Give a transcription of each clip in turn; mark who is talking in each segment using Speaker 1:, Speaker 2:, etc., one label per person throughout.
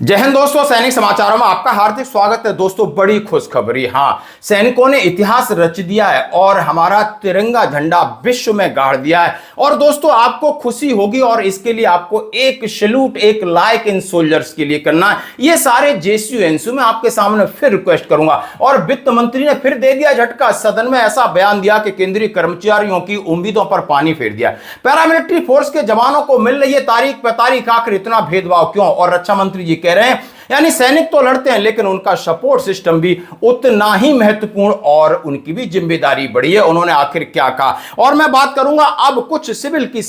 Speaker 1: जय हिंद दोस्तों, सैनिक समाचारों में आपका हार्दिक स्वागत है। दोस्तों, बड़ी खुशखबरी। हाँ, सैनिकों ने इतिहास रच दिया है और हमारा तिरंगा झंडा विश्व में गाड़ दिया है। और दोस्तों, आपको खुशी होगी और इसके लिए आपको एक सैल्यूट, एक लाइक इन सोल्जर्स के लिए करना है। ये सारे जेएसयू एनएसयू में आपके सामने फिर रिक्वेस्ट करूंगा। और वित्त मंत्री ने फिर दे दिया झटका, सदन में ऐसा बयान दिया कि केंद्रीय कर्मचारियों की उम्मीदों पर पानी फेर दिया। पैरामिलिट्री फोर्स के जवानों को मिल रही है तारीख पे तारीख, आखिर इतना भेदभाव क्यों? और रक्षा मंत्री जी कह रहे हैं यानी सैनिक तो लड़ते हैं लेकिन उनका सपोर्ट सिस्टम भी उतना ही महत्वपूर्ण और उनकी भी जिम्मेदारी बड़ी है। उन्होंने आखिर क्या कहा, और मैं बात करूंगा अब कुछ सिविल की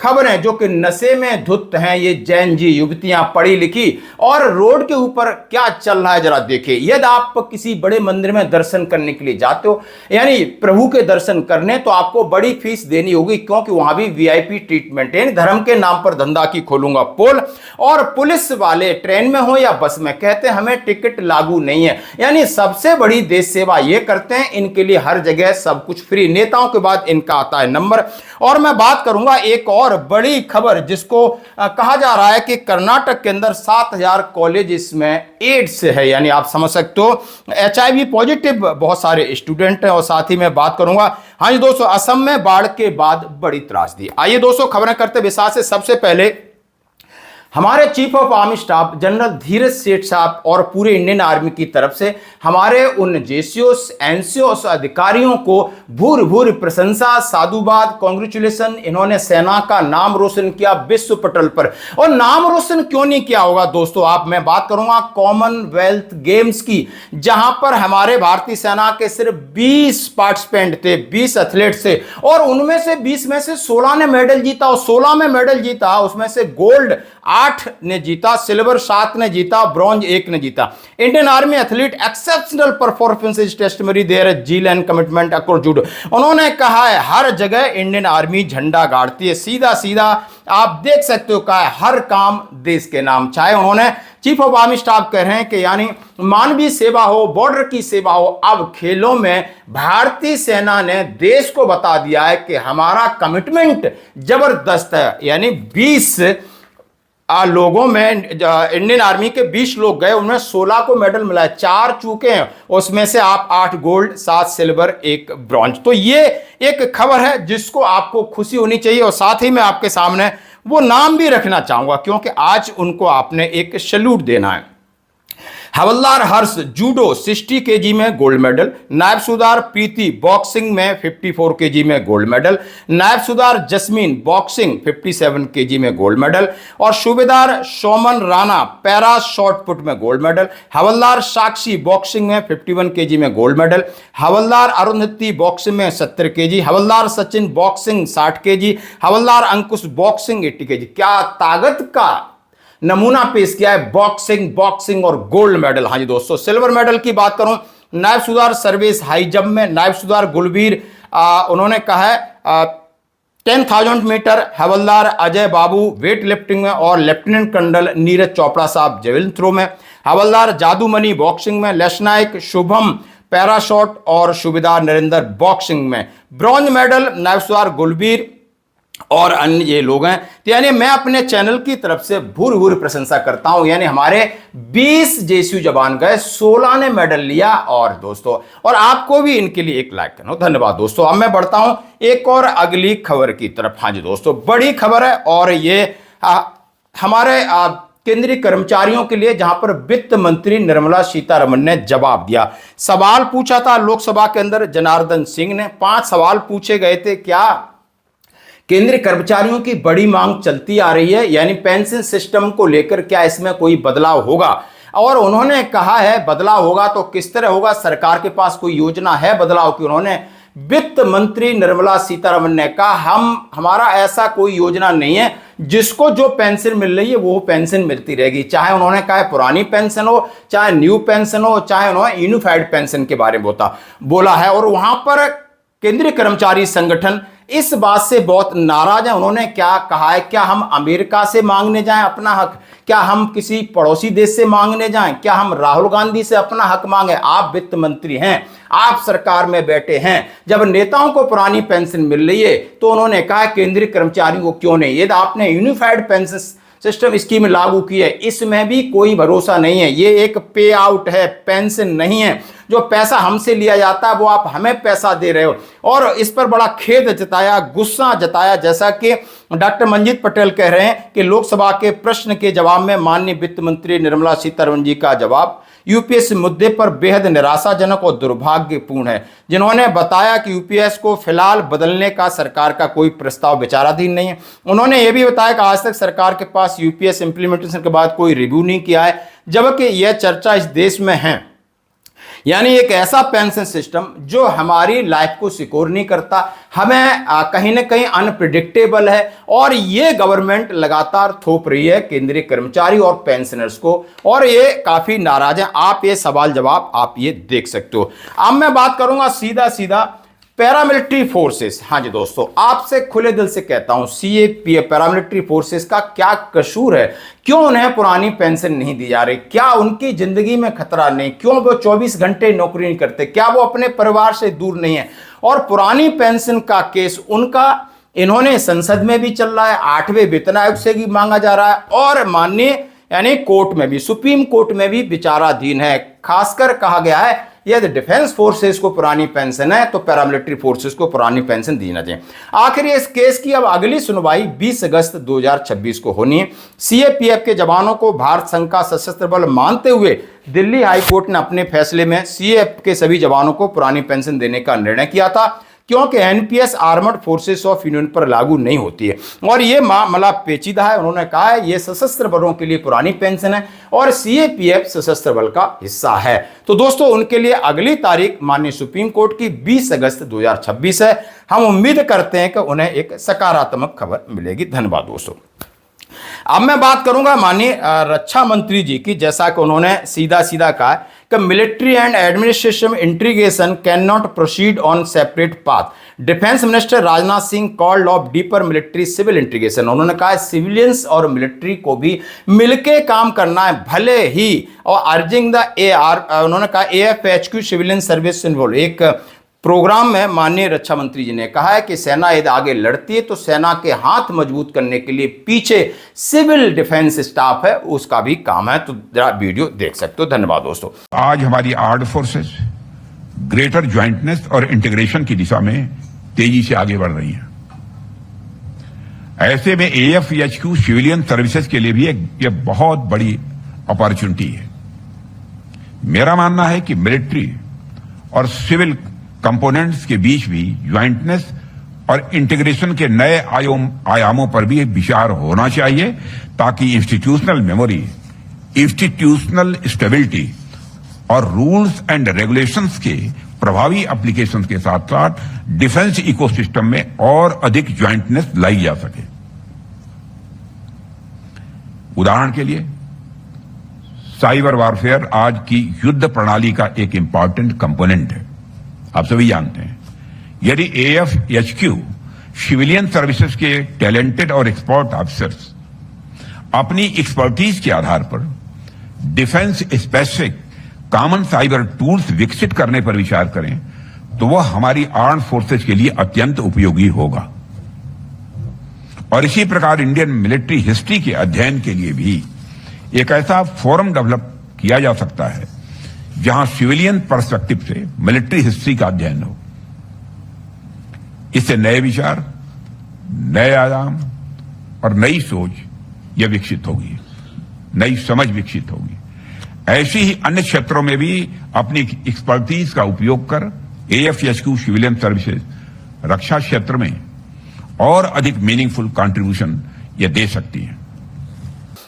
Speaker 1: खबरें जो कि नशे में धुत हैं। ये जैन जी युवतियां पढ़ी लिखी और रोड के ऊपर क्या चल रहा है जरा देखिए। यदि आप किसी बड़े मंदिर में दर्शन करने के लिए जाते हो, यानी प्रभु के दर्शन करने, तो आपको बड़ी फीस देनी होगी क्योंकि वहां भी वीआईपी ट्रीटमेंट है। धर्म के नाम पर धंधा की खोलूंगा पोल। और पुलिस वाले ट्रेन में हो या बस में कहते हैं हमें टिकट लागू नहीं है, यानी सबसे बड़ी देश सेवा ये करते हैं। इनके लिए हर जगह सब कुछ फ्री। नेताओं के बाद इनका आता है नंबर। और मैं बात करूंगा एक और बड़ी खबर जिसको कहा जा रहा है कि कर्नाटक के अंदर 7000 कॉलेज इसमें एड्स है, यानी आप समझ सकते हो HIV पॉजिटिव बहुत सारे स्टूडेंट हैं। और साथ ही मैं बात करूंगा, हाँ जी दोस्तों, असम में बाढ़ के बाद बड़ी त्रासदी। आइए दोस्तों, खबरें करते विस्तार से। सबसे पहले हमारे chief of army staff general Dheeraj Seth साहब और पूरे इंडियन आर्मी की तरफ से हमारे उन जेसीओस एनसीओस अधिकारियों को भूर भूर प्रशंसा, साधुवाद, कांग्रेचुलेशन। इन्होंने सेना का नाम रोशन किया विश्व पटल पर। और नाम रोशन क्यों नहीं किया होगा दोस्तों, मैं बात करूंगा कॉमनवेल्थ गेम्स की, जहां पर हमारे भारतीय सेना के सिर्फ 20 पार्टिसिपेंट थे, 20 एथलीट थे। और उनमें से 20 में से 16 ने मेडल जीता। और 16 में मेडल जीता, उसमें से गोल्ड 8 ने जीता, सिल्वर 7 ने जीता, ब्रॉन्ज 1 ने जीता। Indian army athlete exceptional performance is testimony their zeal and commitment across judo. उन्होंने कहा है हर जगह इंडियन आर्मी झंडा गाड़ती है। सीधा सीधा आप देख सकते हो, कहा है हर काम देश के नाम। चाहे उन्होंने चीफ ऑफ आर्मी स्टाफ कह रहे हैं कि यानी मानवीय सेवा हो, बॉर्डर की सेवा हो। अब खेलों में भारतीय सेना ने देश को बता दिया है कि हमारा कमिटमेंट जबरदस्त है। यानी 20 लोगों में इंडियन आर्मी के 20 लोग गए, उनमें 16 को मेडल मिला है, 4 चूके हैं, उसमें से आप 8 गोल्ड, 7 सिल्वर, 1 ब्रॉन्ज। तो ये एक खबर है जिसको आपको खुशी होनी चाहिए। और साथ ही मैं आपके सामने वो नाम भी रखना चाहूंगा क्योंकि आज उनको आपने एक सैल्यूट देना है। हवलदार हर्ष जूडो 60 केजी में गोल्ड मेडल, नायब सुधार प्रीति बॉक्सिंग में 54 केजी में गोल्ड मेडल, नायब सुधार जस्मीन बॉक्सिंग 57 केजी में गोल्ड मेडल, और सूबेदार Soman Rana para shot put में गोल्ड मेडल, हवलदार साक्षी बॉक्सिंग में 51 केजी में गोल्ड मेडल, हवलदार अरुंधति बॉक्सिंग में 70 केजी, हवलदार सचिन बॉक्सिंग 60 केजी, हवलदार अंकुश बॉक्सिंग 80 केजी। क्या ताकत का नमूना पेश किया है बॉक्सिंग और गोल्ड मेडल। हाँ जी दोस्तों, सिल्वर मेडल की बात करूं, नायब सुधार सर्विस हाई जंप में नायब सुधार गुलबीर उन्होंने कहा है 10,000 मीटर, हवलदार अजय बाबू वेट लिफ्टिंग में, और लेफ्टिनेंट कर्नल नीरज चोपड़ा साहब जेवलिन थ्रो में, हवलदार जादूमणि बॉक्सिंग में, लेफ्टिनेंट शुभम पैराशॉट और सूबेदार नरेंद्र बॉक्सिंग में। ब्रॉन्ज मेडल नायब सुधार गुलबीर और अन्य ये लोग हैं। तो यानी मैं अपने चैनल की तरफ से भूर भूर प्रशंसा करता हूं। यानी हमारे 20 जेएसयू जवान गए, 16 ने मेडल लिया। और दोस्तों, और आपको भी इनके लिए एक लाइक करना, धन्यवाद दोस्तों। अब मैं बढ़ता हूं एक और अगली खबर की तरफ। हाँ जी दोस्तों, बड़ी खबर है और ये हमारे केंद्रीय कर्मचारियों के लिए, जहां पर वित्त मंत्री निर्मला सीतारमण ने जवाब दिया। सवाल पूछा था लोकसभा के अंदर जनार्दन सिंह ने, 5 सवाल पूछे गए थे। क्या केंद्रीय कर्मचारियों की बड़ी मांग चलती आ रही है, यानी पेंशन सिस्टम को लेकर क्या इसमें कोई बदलाव होगा? और उन्होंने कहा है बदलाव होगा तो किस तरह होगा, सरकार के पास कोई योजना है बदलाव की? उन्होंने वित्त मंत्री निर्मला सीतारमण ने कहा हमारा ऐसा कोई योजना नहीं है, जिसको जो पेंशन मिल रही है वो पेंशन मिलती रहेगी। चाहे उन्होंने कहा पुरानी पेंशन हो, चाहे न्यू पेंशन हो, चाहे उन्होंने यूनिफाइड पेंशन के बारे में बोला है। और वहां पर केंद्रीय कर्मचारी संगठन इस बात से बहुत नाराज है। उन्होंने क्या कहा है, क्या हम अमेरिका से मांगने जाएं अपना हक? क्या हम किसी पड़ोसी देश से मांगने जाएं? क्या हम राहुल गांधी से अपना हक मांगे? आप वित्त मंत्री हैं, आप सरकार में बैठे हैं। जब नेताओं को पुरानी पेंशन मिल रही है तो उन्होंने कहा केंद्रीय कर्मचारियों को क्यों नहीं? यदि आपने यूनिफाइड पेंशन सिस्टम स्कीम लागू की है, इसमें भी कोई भरोसा नहीं है। ये एक पे आउट है, पेंशन नहीं है। जो पैसा हमसे लिया जाता है वो आप हमें पैसा दे रहे हो। और इस पर बड़ा खेद जताया, गुस्सा जताया, जैसा कि डॉक्टर मंजीत पटेल कह रहे हैं कि लोकसभा के प्रश्न के जवाब में माननीय वित्त मंत्री निर्मला सीतारमण जी का जवाब यूपीएस मुद्दे पर बेहद निराशाजनक और दुर्भाग्यपूर्ण है, जिन्होंने बताया कि यूपीएस को फिलहाल बदलने का सरकार का कोई प्रस्ताव विचाराधीन नहीं है। उन्होंने यह भी बताया कि आज तक सरकार के पास यूपीएस इंप्लीमेंटेशन के बाद कोई रिव्यू नहीं किया है, जबकि यह चर्चा इस देश में है। यानी एक ऐसा पेंशन सिस्टम जो हमारी लाइफ को सिक्योर नहीं करता, हमें कहीं ना कहीं अनप्रिडिक्टेबल है, और ये गवर्नमेंट लगातार थोप रही है केंद्रीय कर्मचारी और पेंशनर्स को, और ये काफी नाराज है। आप ये सवाल जवाब आप ये देख सकते हो। अब मैं बात करूंगा सीधा पैरामिलिट्री फोर्सेस। हाँ जी दोस्तों, आपसे खुले दिल से कहता हूं, सीएपीएफ पैरामिलिट्री फोर्सेस का क्या कसूर है? क्यों उन्हें पुरानी पेंशन नहीं दी जा रही? क्या उनकी जिंदगी में खतरा नहीं? क्यों वो 24 घंटे नौकरी नहीं करते? क्या वो अपने परिवार से दूर नहीं है? और पुरानी पेंशन का केस उनका इन्होंने संसद में भी चल रहा है, 8वें वेतन आयोग से भी मांगा जा रहा है, और माननीय यानी कोर्ट में भी, सुप्रीम कोर्ट में भी विचाराधीन है। खासकर कहा गया है यदि डिफेंस फोर्सेस को पुरानी पेंशन है तो पैरामिलिट्री फोर्सेस को पुरानी पेंशन देना चाहिए। आखिर इस केस की अब अगली सुनवाई 20 अगस्त 2026 को होनी है। सीएपीएफ के जवानों को भारत संघ का सशस्त्र बल मानते हुए दिल्ली हाईकोर्ट ने अपने फैसले में सीएफ के सभी जवानों को पुरानी पेंशन देने का निर्णय किया था, क्योंकि NPS armoured forces of union पर लागू नहीं होती है। और ये मामला पेचीदा है। उन्होंने कहा है ये सशस्त्र बलों के लिए पुरानी पेंशन है और सीएपीएफ सशस्त्र बल का हिस्सा है। तो दोस्तों, उनके लिए अगली तारीख माननीय सुप्रीम कोर्ट की 20 अगस्त 2026 है। हम उम्मीद करते हैं कि उन्हें एक सकारात्मक खबर मिलेगी। धन्यवाद दोस्तों। अब मैं बात करूंगा माननीय रक्षा मंत्री जी की, जैसा कि उन्होंने सीधा कहा कि military and administration integration can not proceed on separate path. Defence minister Rajnath Singh called off deeper military civil integration. उन्होंने कहा सिविलियंस और मिलिट्री को भी मिलके काम करना है, भले ही, और अर्जिंग द उन्होंने कहा एएफएचक्यू सिविलियन सर्विस इन्वॉल्व। एक प्रोग्राम में माननीय रक्षा मंत्री जी ने कहा है कि सेना यदि आगे लड़ती है तो सेना के हाथ मजबूत करने के लिए पीछे सिविल डिफेंस स्टाफ है, उसका भी काम है। तो जरा वीडियो देख सकते हो। धन्यवाद दोस्तों।
Speaker 2: आज हमारी आर्म्ड फोर्सेस ग्रेटर ज्वाइंटनेस और इंटीग्रेशन की दिशा में तेजी से आगे बढ़ रही हैं। ऐसे में एएफएचक्यू सिविलियन सर्विसेज के लिए भी एक बहुत बड़ी अपॉर्चुनिटी है। मेरा मानना है कि मिलिट्री और सिविल कंपोनेंट्स के बीच भी ज्वाइंटनेस और इंटीग्रेशन के नए आयामों पर भी विचार होना चाहिए, ताकि इंस्टीट्यूशनल मेमोरी, इंस्टीट्यूशनल स्टेबिलिटी और रूल्स एंड रेगुलेशंस के प्रभावी एप्लीकेशन के साथ साथ डिफेंस इकोसिस्टम में और अधिक ज्वाइंटनेस लाई जा सके। उदाहरण के लिए, साइबर वारफेयर आज की युद्ध प्रणाली का एक इंपॉर्टेंट कंपोनेंट है। आप सभी जानते हैं, यदि एएफएचक्यू सिविलियन सर्विसेज के टैलेंटेड और एक्सपर्ट ऑफिसर्स अपनी एक्सपर्टीज के आधार पर defence specific common cyber tools विकसित करने पर विचार करें, तो वह हमारी आर्म्ड फोर्सेज के लिए अत्यंत उपयोगी होगा। और इसी प्रकार इंडियन मिलिट्री हिस्ट्री के अध्ययन के लिए भी एक ऐसा फोरम डेवलप किया जा सकता है जहां सिविलियन पर्सपेक्टिव से मिलिट्री हिस्ट्री का अध्ययन हो। इससे नए विचार, नए आयाम और नई सोच यह विकसित होगी, नई समझ विकसित होगी। ऐसी ही अन्य क्षेत्रों में भी अपनी एक्सपर्टीज का उपयोग कर एएफएचक्यू सिविलियन सर्विसेज रक्षा क्षेत्र में और अधिक मीनिंगफुल कंट्रीब्यूशन यह दे सकती है।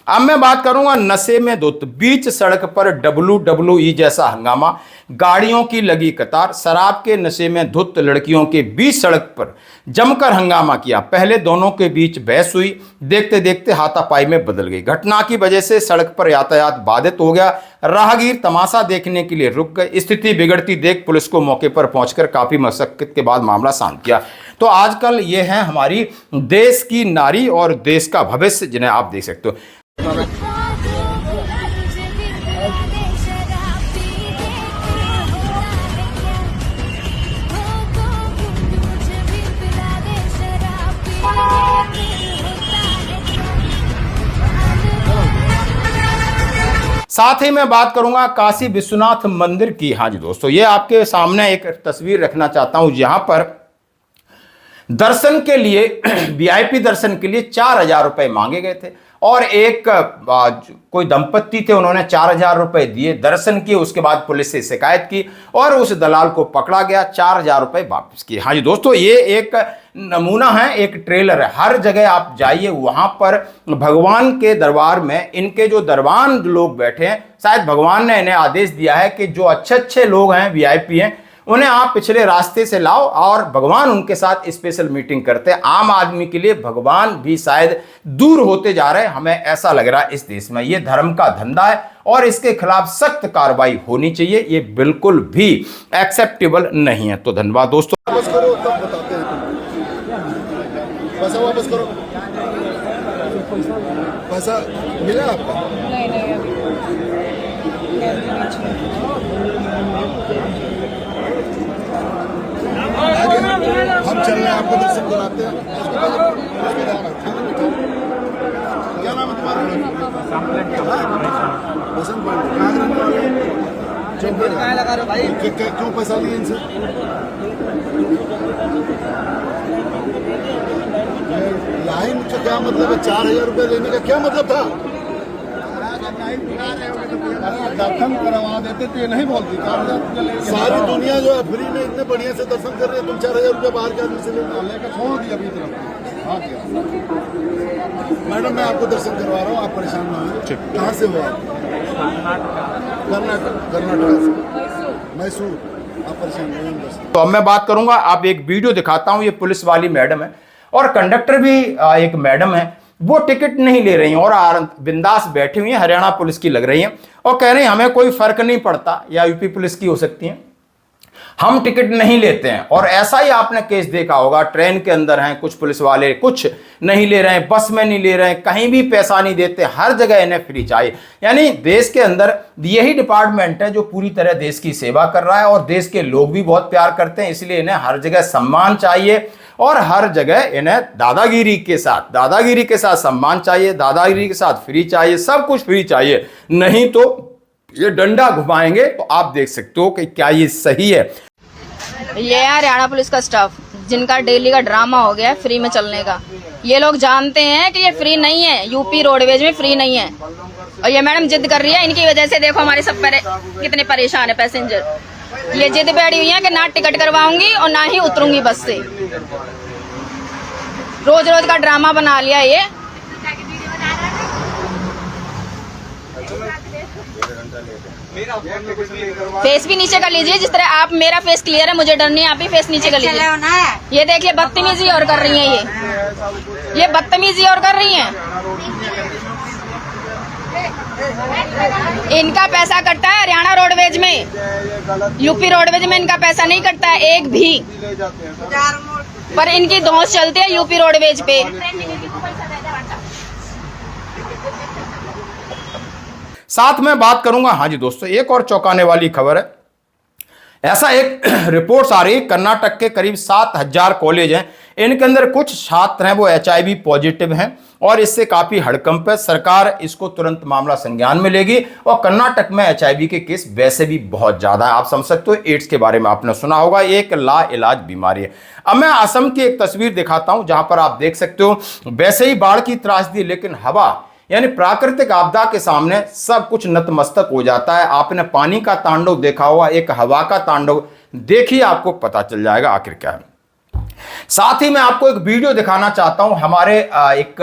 Speaker 1: अब मैं बात करूंगा नशे में धुत। बीच सड़क पर WWE जैसा हंगामा, गाड़ियों की लगी कतार, शराब के नशे में धुत लड़कियों के बीच सड़क पर जमकर हंगामा किया। पहले दोनों के बीच बहस हुई, देखते देखते हाथापाई में बदल गई। घटना की वजह से सड़क पर यातायात बाधित हो गया। राहगीर तमाशा देखने के लिए रुक गए। स्थिति बिगड़ती देख पुलिस को मौके पर पहुंचकर काफी मशक्कत के बाद मामला शांत किया। तो आजकल ये है हमारी देश की नारी और देश का भविष्य, जिन्हें आप देख सकते हो। साथ ही मैं बात करूंगा काशी विश्वनाथ मंदिर की। हाँ जी दोस्तों, ये आपके सामने एक तस्वीर रखना चाहता हूं जहां पर दर्शन के लिए वीआईपी दर्शन के लिए 4,000 रुपए मांगे गए थे और एक कोई दंपत्ति थे, उन्होंने 4,000 रुपए दिए, दर्शन किए, उसके बाद पुलिस से शिकायत की और उस दलाल को पकड़ा गया, 4,000 रुपए वापस किए। हाँ जी दोस्तों, ये एक नमूना है, एक ट्रेलर है। हर जगह आप जाइए, वहां पर भगवान के दरबार में इनके जो दरबान लोग बैठे हैं, शायद भगवान ने इन्हें आदेश दिया है कि जो अच्छे अच्छे लोग हैं, वीआईपी हैं, उन्हें आप पिछले रास्ते से लाओ और भगवान उनके साथ स्पेशल मीटिंग करते हैं। आम आदमी के लिए भगवान भी शायद दूर होते जा रहे हैं, हमें ऐसा लग रहा है इस देश में। ये धर्म का धंधा है और इसके खिलाफ सख्त कार्रवाई होनी चाहिए, ये बिल्कुल भी एक्सेप्टेबल नहीं है। तो धन्यवाद दोस्तों।
Speaker 3: वापस करो तब बताते हैं। पैसा वापस करो। पैसा मिला आपका? हम चल रहे हैं, आपको दर्शन कराते हैं। क्या नाम है तुम्हारा? बसंत क्यों पैसा लिए इनसे? लाइन का क्या मतलब है? 4,000 रुपए लेने का क्या मतलब था? दर्शन करवा देते तो ये नहीं बोलती। सारी दुनिया जो है फ्री में इतने बढ़िया से दर्शन कर रही है, तुम 4,000 रुपये बाहर के आदमी से लेकर छोड़ दिया अभी तरफ। हाँ मैडम, मैं आपको दर्शन करवा रहा हूँ, आप परेशान ना हो। कहाँ से हो आप? कर्नाटक से, मैसूर। आप परेशान नहीं हो।
Speaker 1: तो अब मैं बात करूंगा, आप एक वीडियो दिखाता हूं। ये पुलिस वाली मैडम है और कंडक्टर भी एक मैडम है, वो टिकट नहीं ले रही हैं और बिंदास बैठी हुई हैं, हरियाणा पुलिस की लग रही हैं और कह रही हैं हमें कोई फर्क नहीं पड़ता, या यूपी पुलिस की हो सकती हैं, हम टिकट नहीं लेते हैं। और ऐसा ही आपने केस देखा होगा, ट्रेन के अंदर हैं कुछ पुलिस वाले, कुछ नहीं ले रहे हैं, बस में नहीं ले रहे हैं, कहीं भी पैसा नहीं देते, हर जगह इन्हें फ्री चाहिए। यानी देश के अंदर यही डिपार्टमेंट है जो पूरी तरह देश की सेवा कर रहा है और देश के लोग भी बहुत प्यार करते हैं, इसलिए इन्हें हर जगह सम्मान चाहिए और हर जगह इन्हें दादागिरी के साथ सम्मान चाहिए, दादागिरी के साथ फ्री चाहिए, सब कुछ फ्री चाहिए, नहीं तो ये डंडा घुमाएंगे। तो आप देख सकते हो कि क्या ये सही है।
Speaker 4: ये है हरियाणा पुलिस का स्टाफ जिनका डेली का ड्रामा हो गया है फ्री में चलने का। ये लोग जानते हैं कि ये फ्री नहीं है, यूपी रोडवेज में फ्री नहीं है और ये मैडम जिद कर रही है, इनकी वजह से देखो हमारे सब कितने परेशान है पैसेंजर। ये जिद बैठी हुई है कि ना टिकट करवाऊंगी और ना ही उतरूंगी बस से। रोज रोज का ड्रामा बना लिया ये। फेस भी नीचे कर लीजिए, जिस तरह आप, मेरा फेस क्लियर है, मुझे डर नहीं है, आप भी फेस नीचे कर लीजिए। ये देखिए बदतमीजी और कर रही हैं, ये बदतमीजी और कर रही हैं। इनका पैसा कटता है हरियाणा रोडवेज में, यूपी रोडवेज में इनका पैसा नहीं कटता है एक भी, पर इनकी धौंस चलती है यूपी रोडवेज पे।
Speaker 1: साथ में बात करूंगा, हाँ जी दोस्तों, एक और चौंकाने वाली खबर है। ऐसा एक रिपोर्ट्स आ रही है, कर्नाटक के करीब 7,000 कॉलेज हैं, इनके अंदर कुछ छात्र हैं वो HIV पॉजिटिव हैं और इससे काफी हड़कंप है। सरकार इसको तुरंत मामला संज्ञान में लेगी और कर्नाटक में HIV के केस वैसे भी बहुत ज्यादा है। आप समझ सकते हो, एड्स के बारे में आपने सुना होगा, एक लाइलाज बीमारी है। अब मैं असम की एक तस्वीर दिखाता हूं जहां पर आप देख सकते हो वैसे ही बाढ़ की त्रासदी, लेकिन हवा यानी प्राकृतिक आपदा के सामने सब कुछ नतमस्तक हो जाता है। आपने पानी का तांडव देखा हुआ, एक हवा का तांडव देखिए, आपको पता चल जाएगा आखिर क्या है। साथ ही मैं आपको एक वीडियो दिखाना चाहता हूं, हमारे एक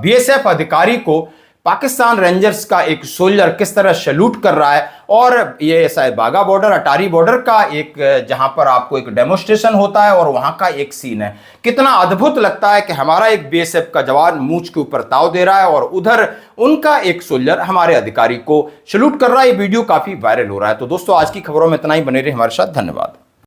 Speaker 1: BSF अधिकारी को पाकिस्तान रेंजर्स का एक सोल्जर किस तरह सैल्यूट कर रहा है। और ये शायद बाघा बॉर्डर, अटारी बॉर्डर का एक जहां पर आपको एक डेमोन्स्ट्रेशन होता है और वहां का एक सीन है। कितना अद्भुत लगता है कि हमारा एक BSF का जवान मूंछ के ऊपर ताव दे रहा है और उधर उनका एक सोल्जर हमारे अधिकारी को सैल्यूट कर रहा है। ये वीडियो काफी वायरल हो रहा है। तो दोस्तों, आज की खबरों में इतना ही, बने रहिए हमारे साथ। धन्यवाद।